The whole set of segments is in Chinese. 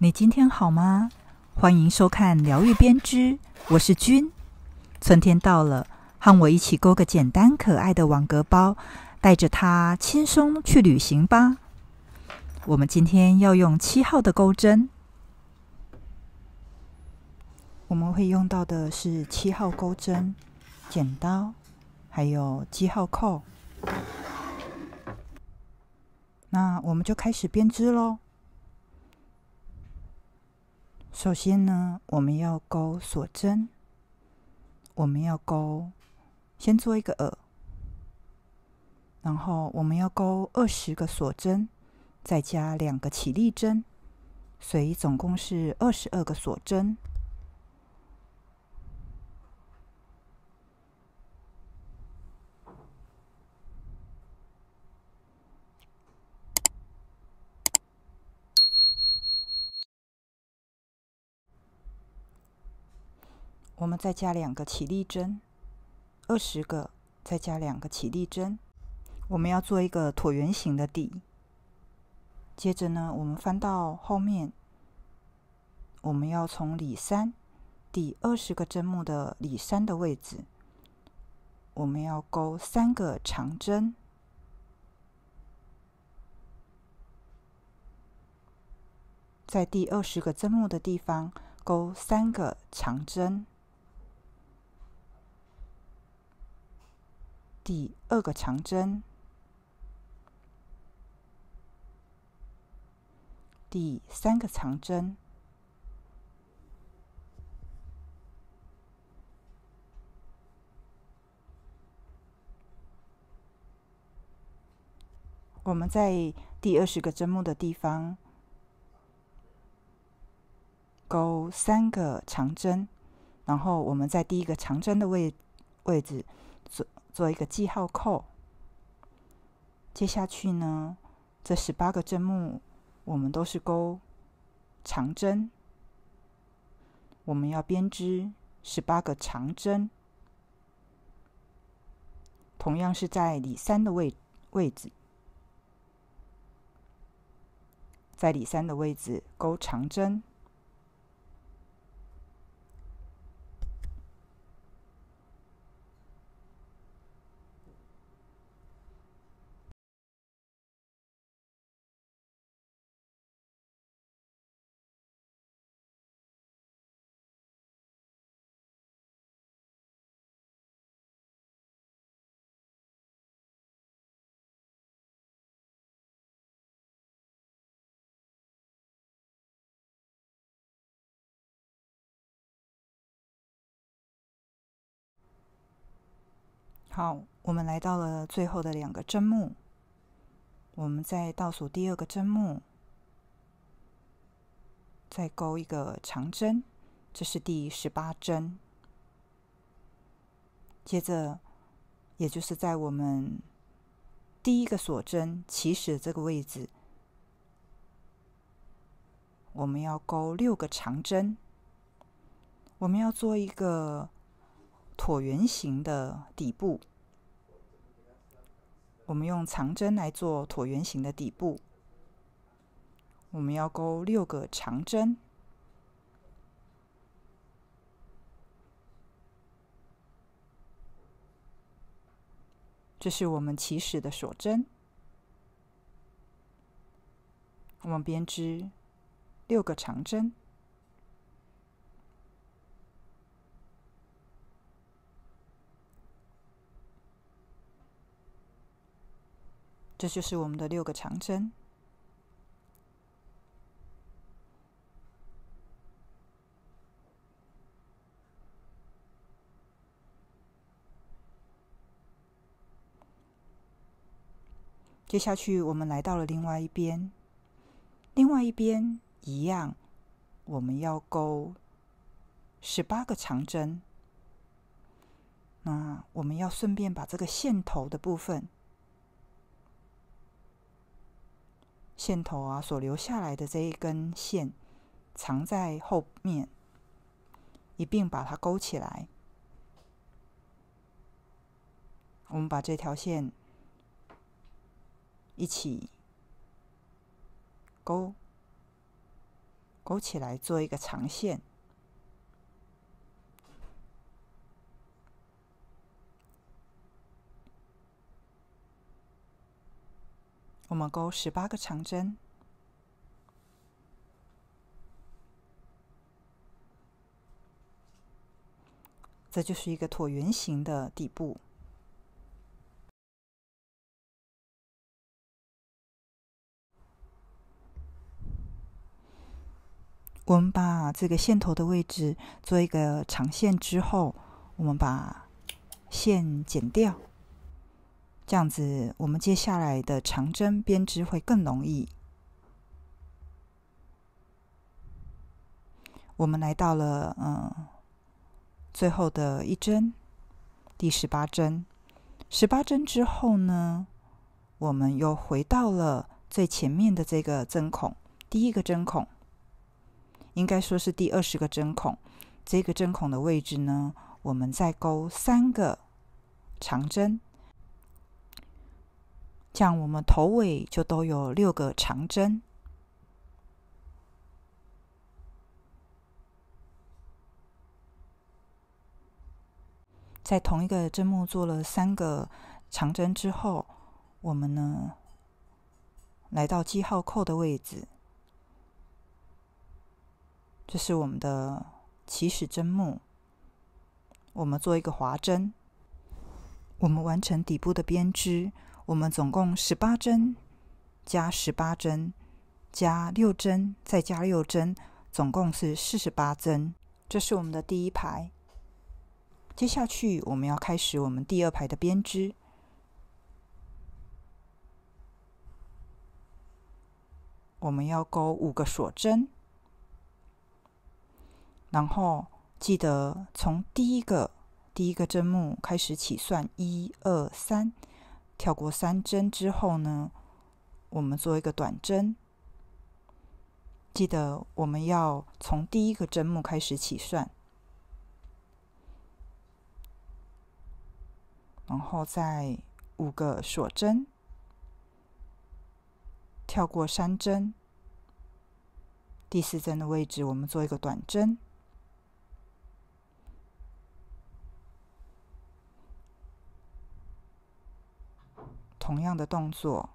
你今天好吗？欢迎收看疗愈编织，我是君。春天到了，和我一起勾个简单可爱的网格包，带着它轻松去旅行吧。我们今天要用7号的钩针，我们会用到的是7号钩针、剪刀，还有记号扣。那我们就开始编织咯。首先呢，我们要钩锁针，我们要钩，先做一个耳，然后我们要钩20个锁针，再加2个起立针，所以总共是22个锁针。我们再加2个起立针，20个，再加2个起立针。我们要做一个椭圆形的底。接着呢，我们翻到后面，我们要从里3第20个针目的里3的位置，我们要钩3个长针。在第20个针目的地方钩3个长针。第2个长针，第3个长针，我们在第20个针目的地方钩3个长针，然后我们在第1个长针的位置做一个记号扣。接下去呢，这18个针目我们都是钩长针，我们要编织18个长针，同样是在里3的位置，在里3的位置钩长针。好，我们来到了最后的2个针目，我们再倒数第2个针目，再钩一个长针，这是第18针。接着，也就是在我们第1个锁针起始的这个位置，我们要钩6个长针，我们要做一个椭圆形的底部。我们用长针来做椭圆形的底部，我们要钩6个长针。这是我们起始的锁针，我们编织6个长针。这就是我们的6个长针。接下去我们来到了另外一边，另外一边一样，我们要钩18个长针。那我们要顺便把这个线头的部分，线头啊所留下来的这一根线藏在后面，一并把它勾起来。我们把这条线一起勾起来，做一个长线。我们勾18个长针，这就是一个椭圆形的底部。我们把这个线头的位置做一个长线之后，我们把线剪掉，这样子我们接下来的长针编织会更容易。我们来到了最后的一针，第18针。18针之后呢，我们又回到了最前面的这个针孔，第一个针孔，应该说是第20个针孔。这个针孔的位置呢，我们再勾3个长针，这样我们头尾就都有6个长针。在同一个针目做了3个长针之后，我们呢来到记号扣的位置，这是我们的起始针目。我们做一个滑针，我们完成底部的编织。我们总共18针加18针加6针再加6针，总共是48针。这是我们的第一排。接下去我们要开始我们第2排的编织。我们要勾5个锁针，然后记得从第一个针目开始起算，1、2、3，跳过3针之后呢，我们做一个短针。记得我们要从第一个针目开始起算，然后再5个锁针，跳过3针，第4针的位置我们做一个短针。同样的动作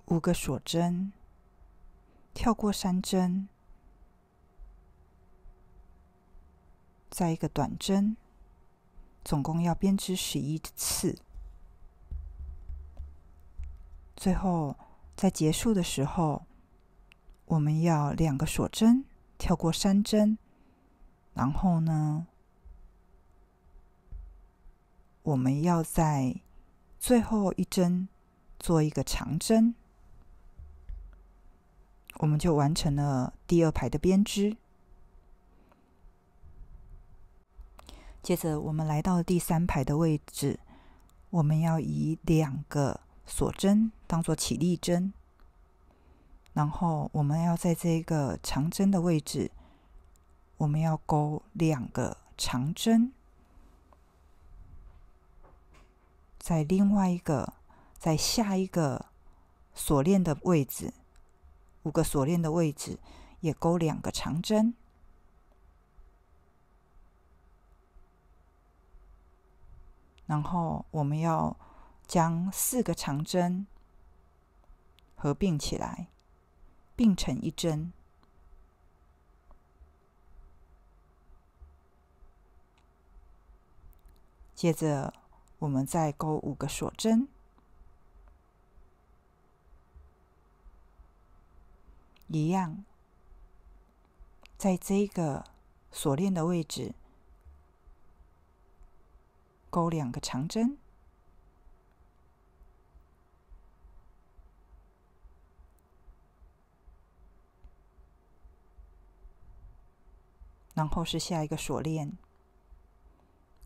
，5个锁针，跳过3针，再一个短针，总共要编织11次。最后在结束的时候，我们要2个锁针，跳过3针，然后呢，我们要在最后一针做一个长针，我们就完成了第2排的编织。接着我们来到第3排的位置，我们要以2个锁针当做起立针，然后我们要在这个长针的位置，我们要勾2个长针，在另外一个，在下一个锁链的位置，5个锁链的位置也勾2个长针。然后我们要将4个长针合并起来，并成一针。接着我们再勾5个锁针，一样，在这个锁链的位置勾2个长针，然后是下一个锁链，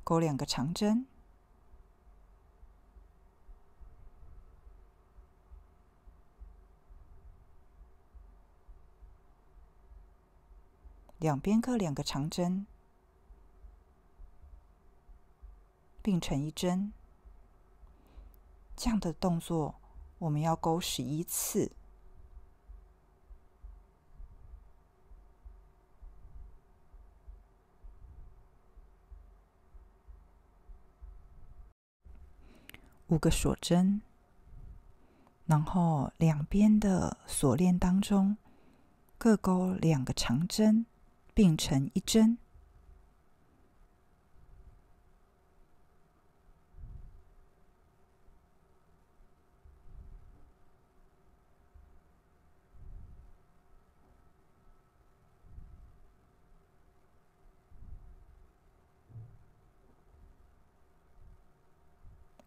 钩2个长针，两边各2个长针，并成一针。这样的动作我们要钩11次。5个锁针，然后两边的锁链当中各钩2个长针，并成一针。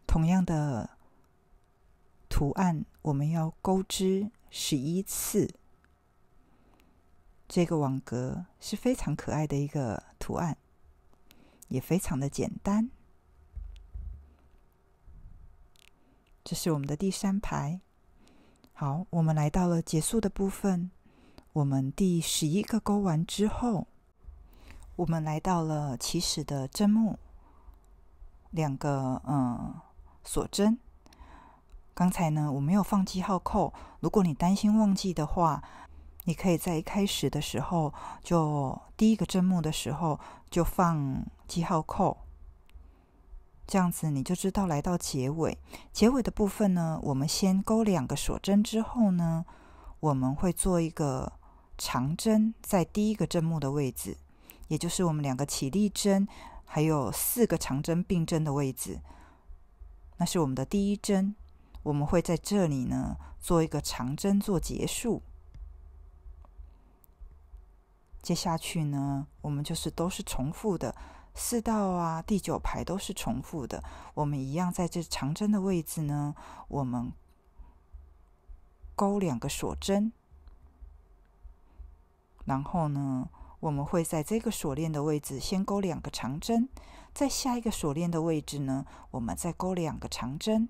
同样的图案，我们要钩织11次。这个网格是非常可爱的一个图案，也非常的简单。这是我们的第3排。好，我们来到了结束的部分。我们第11个钩完之后，我们来到了起始的针目，2个锁针。刚才呢，我没有放记号扣，如果你担心忘记的话，你可以在一开始的时候，就第1个针目的时候就放记号扣，这样子你就知道来到结尾。结尾的部分呢，我们先钩2个锁针之后呢，我们会做一个长针在第1个针目的位置，也就是我们2个起立针还有4个长针并针的位置，那是我们的第1针。我们会在这里呢做一个长针做结束。接下去呢，我们就是都是重复的，4到第9排都是重复的。我们一样在这长针的位置呢，我们钩2个锁针，然后呢，我们会在这个锁链的位置先钩2个长针，在下一个锁链的位置呢，我们再钩2个长针，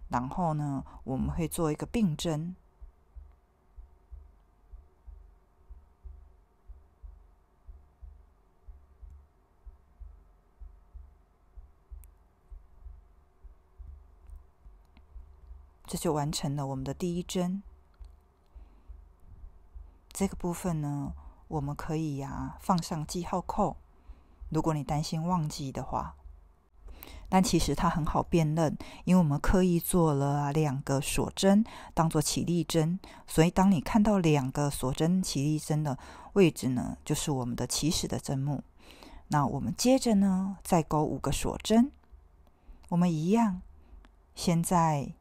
然后呢，我们会做一个并针。这就完成了我们的第1针。这个部分呢，我们可以放上记号扣，如果你担心忘记的话。但其实它很好辨认，因为我们刻意做了2个锁针当做起立针，所以当你看到2个锁针起立针的位置呢，就是我们的起始的针目。那我们接着呢，再钩5个锁针，我们一样，先在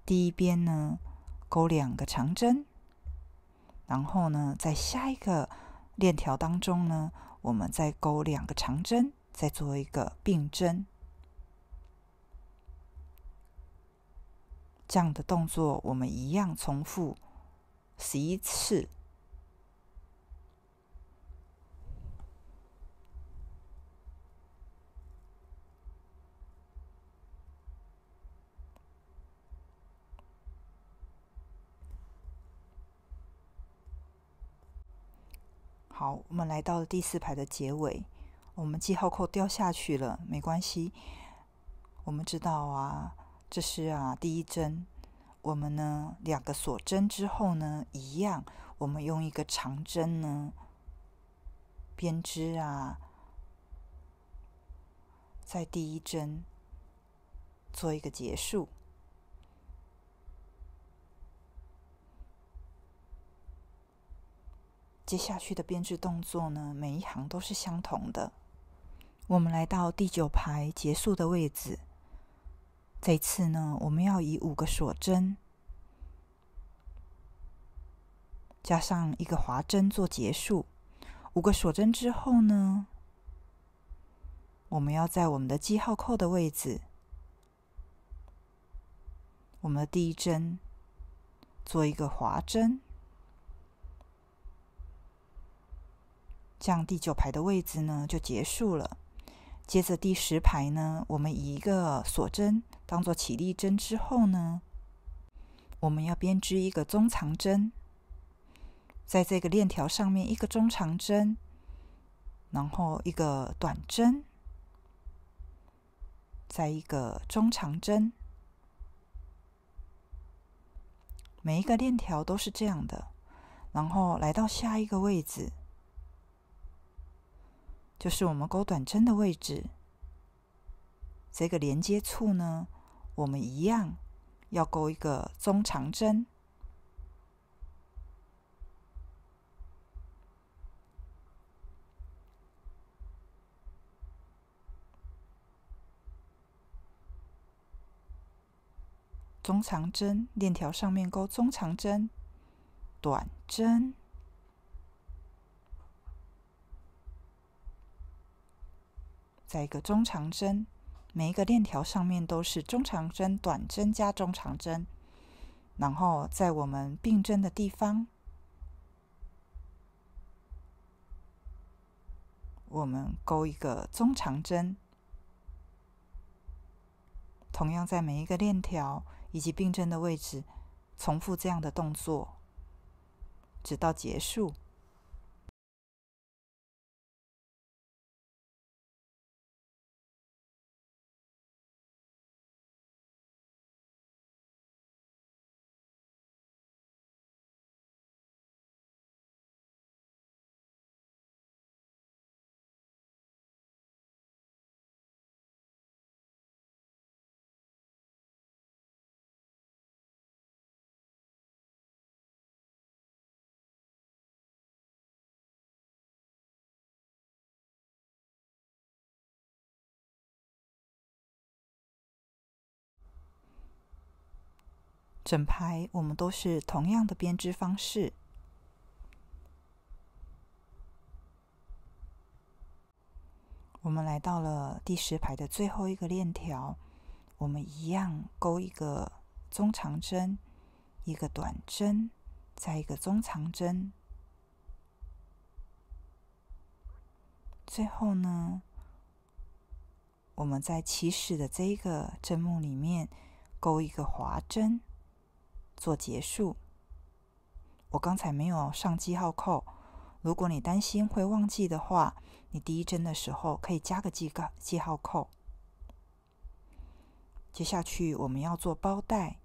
第1边呢钩2个长针，然后呢，在下一个链条当中呢，我们再钩2个长针，再做一个并针。这样的动作我们一样重复11次。好，我们来到了第4排的结尾，我们记号扣掉下去了，没关系。我们知道这是第1针。我们呢2个锁针之后呢，一样，我们用一个长针呢编织在第1针做一个结束。接下去的编织动作呢，每一行都是相同的。我们来到第9排结束的位置，这一次呢，我们要以5个锁针加上1个滑针做结束。5个锁针之后呢，我们要在我们的记号扣的位置，我们的第1针做一个滑针，这样第9排的位置呢就结束了。接着第10排呢，我们以一个锁针当做起立针之后呢，我们要编织一个中长针，在这个链条上面一个中长针，然后一个短针，再一个中长针，每一个链条都是这样的。然后来到下一个位置，就是我们钩短针的位置。这个连接处呢，我们一样要钩一个中长针。中长针，链条上面钩中长针，短针，再一个中长针，每一个链条上面都是中长针、短针加中长针，然后在我们并针的地方，我们钩一个中长针，同样在每一个链条以及并针的位置重复这样的动作，直到结束。整排我们都是同样的编织方式。我们来到了第10排的最后一个链条，我们一样钩一个中长针，一个短针，再一个中长针。最后呢，我们在起始的这一个针目里面钩一个滑针，做结束。我刚才没有上记号扣，如果你担心会忘记的话，你第一针的时候可以加个记号扣。接下去我们要做包带，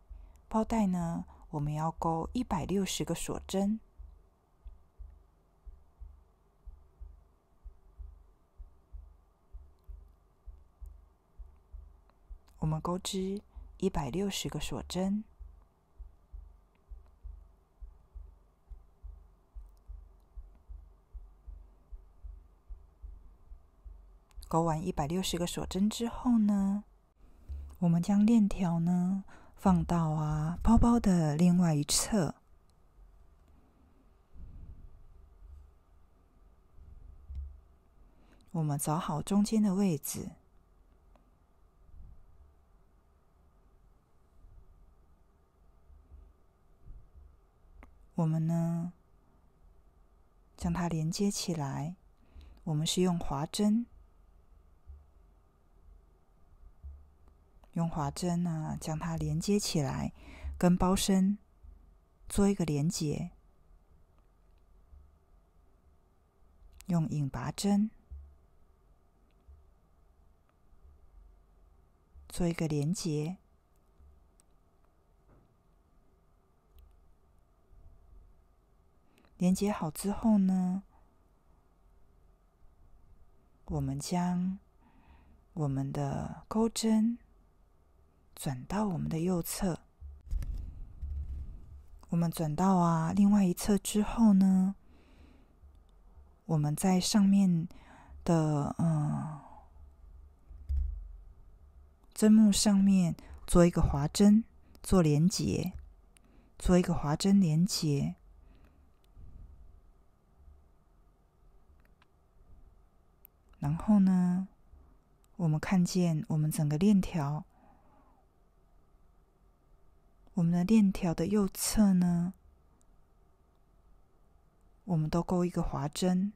包带呢，我们要钩160个锁针。我们钩织160个锁针。钩完160个锁针之后呢，我们将链条呢放到包包的另外一侧。我们找好中间的位置。我们呢，将它连接起来。我们是用滑针，将它连接起来，跟包身做一个连接。用引拔针做一个连接。连接好之后呢，我们将我们的钩针转到我们的右侧。我们转到另外一侧之后呢，我们在上面的针目上面做一个滑针，做连结，做一个滑针连结。然后呢，我们看见我们整个链条，我们的链条的右侧呢，我们都钩一个滑针。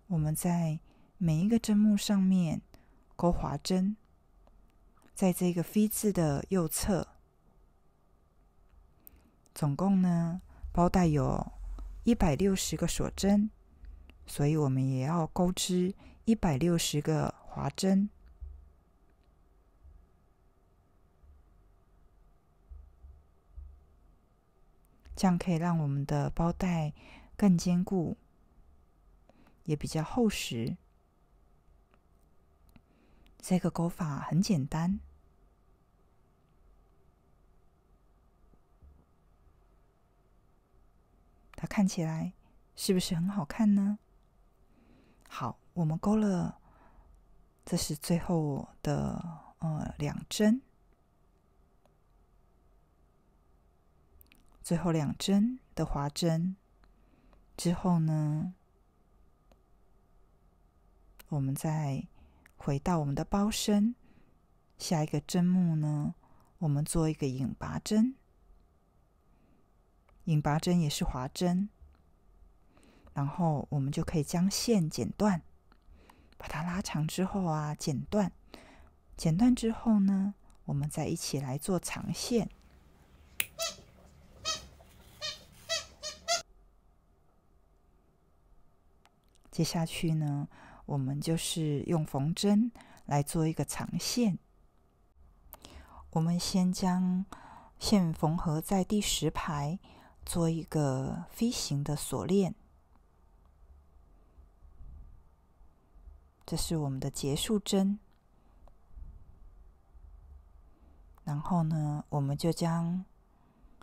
我们在每一个针目上面钩滑针，在这个 V 字的右侧。总共呢，包带有160个锁针，所以我们也要钩织160个滑针。这样可以让我们的包带更坚固，也比较厚实。这个钩法很简单，它看起来是不是很好看呢？好，我们钩了，这是最后的2针，最后2针的滑针之后呢，我们再回到我们的包身，下一个针目呢，我们做一个引拔针，引拔针也是滑针，然后我们就可以将线剪断，把它拉长之后啊，剪断，剪断之后呢，我们再一起来做长线。接下去呢，我们就是用缝针来做一个长线。我们先将线缝合在第10排，做一个 V 型的锁链。这是我们的结束针。然后呢，我们就将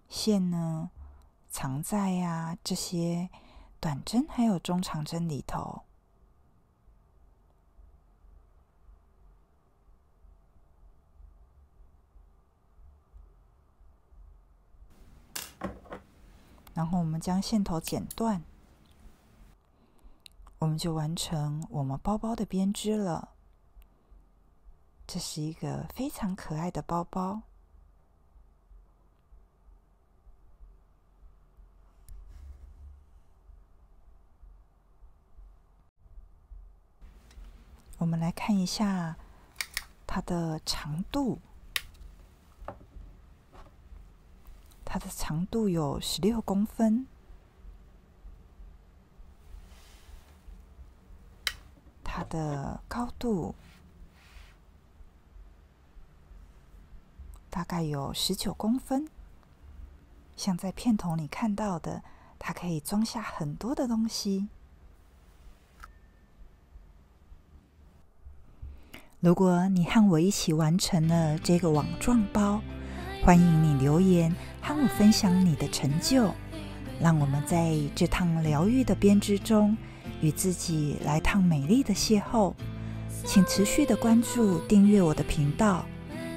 线呢藏在这些短针还有中长针里头。然后我们将线头剪断，我们就完成我们包包的编织了。这是一个非常可爱的包包。我们来看一下它的长度，它的长度有16公分，它的高度大概有19公分，像在片头你看到的，它可以装下很多的东西。如果你和我一起完成了这个网状包，欢迎你留言和我分享你的成就，让我们在这趟疗愈的编织中，与自己来趟美丽的邂逅。请持续的关注、订阅我的频道，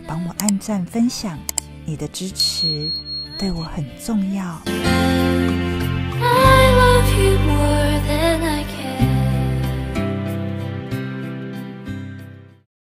帮我按赞、分享，你的支持对我很重要。I love you more.